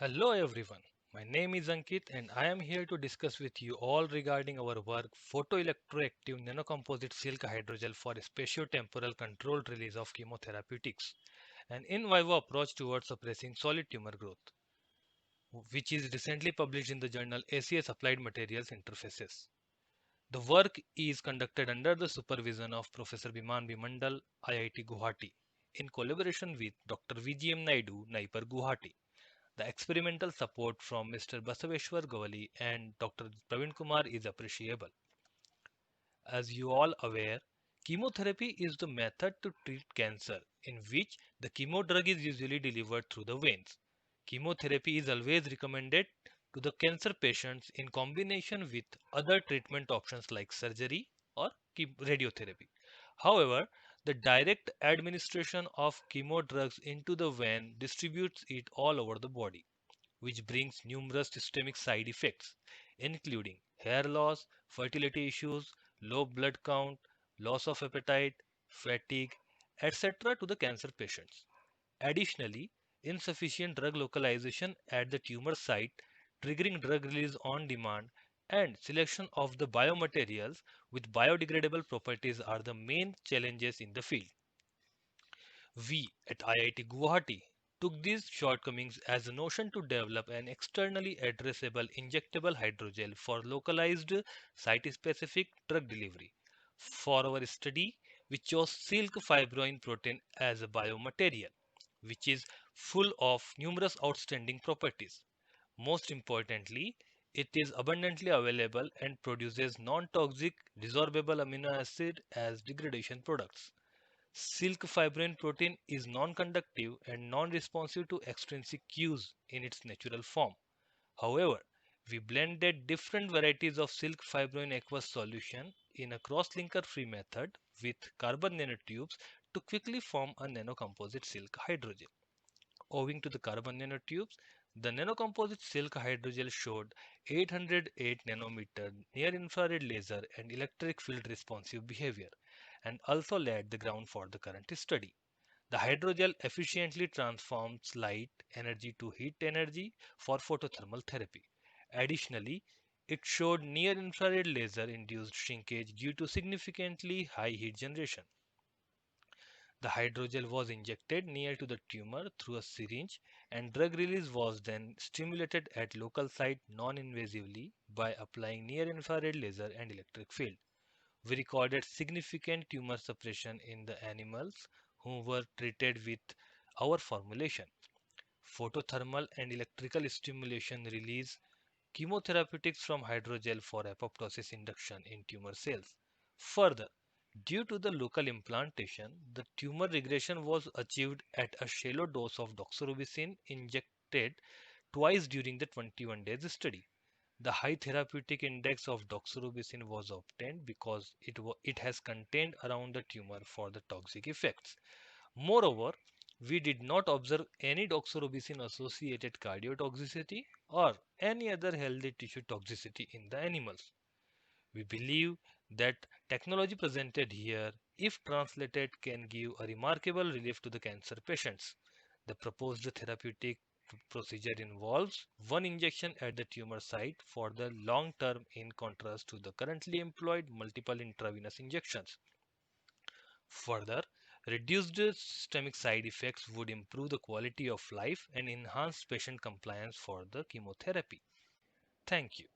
Hello everyone, my name is Ankit and I am here to discuss with you all regarding our work photoelectroactive nanocomposite silk hydrogel for spatiotemporal controlled release of chemotherapeutics, an in vivo approach towards suppressing solid tumor growth, which is recently published in the journal ACS Applied Materials Interfaces. The work is conducted under the supervision of Professor Biman Bimandal, IIT Guwahati, in collaboration with Dr. VGM Naidu, Naipar Guwahati. The experimental support from Mr. Basaveshwar Govali and Dr. Praveen Kumar is appreciable. As you all aware, chemotherapy is the method to treat cancer in which the chemo drug is usually delivered through the veins. Chemotherapy is always recommended to the cancer patients in combination with other treatment options like surgery or radiotherapy. However, the direct administration of chemo drugs into the vein distributes it all over the body, which brings numerous systemic side effects, including hair loss, fertility issues, low blood count, loss of appetite, fatigue, etc. to the cancer patients. Additionally, insufficient drug localization at the tumor site, triggering drug release on demand, and selection of the biomaterials with biodegradable properties are the main challenges in the field. We at IIT Guwahati took these shortcomings as a notion to develop an externally addressable injectable hydrogel for localized site-specific drug delivery. For our study, we chose silk fibroin protein as a biomaterial, which is full of numerous outstanding properties. Most importantly, it is abundantly available and produces non-toxic resorbable amino acid as degradation products. Silk fibrin protein is non-conductive and non-responsive to extrinsic cues in its natural form. However, we blended different varieties of silk fibrin aqueous solution in a cross-linker free method with carbon nanotubes to quickly form a nanocomposite silk hydrogel. Owing to the carbon nanotubes, the nanocomposite silk hydrogel showed 808 nanometer near-infrared laser and electric field responsive behavior, and also laid the ground for the current study. The hydrogel efficiently transforms light energy to heat energy for photothermal therapy. Additionally, it showed near-infrared laser-induced shrinkage due to significantly high heat generation. The hydrogel was injected near to the tumor through a syringe, and drug release was then stimulated at local site non-invasively by applying near-infrared laser and electric field. We recorded significant tumor suppression in the animals who were treated with our formulation. Photothermal and electrical stimulation release chemotherapeutics from hydrogel for apoptosis induction in tumor cells. Further, due to the local implantation, the tumor regression was achieved at a shallow dose of doxorubicin injected twice during the 21 days study. The high therapeutic index of doxorubicin was obtained because it has contained around the tumor for the toxic effects. Moreover, we did not observe any doxorubicin associated cardiotoxicity or any other healthy tissue toxicity in the animals. We believe that technology presented here, if translated, can give a remarkable relief to the cancer patients. The proposed therapeutic procedure involves one injection at the tumor site for the long term in contrast to the currently employed multiple intravenous injections. Further, reduced systemic side effects would improve the quality of life and enhance patient compliance for the chemotherapy. Thank you.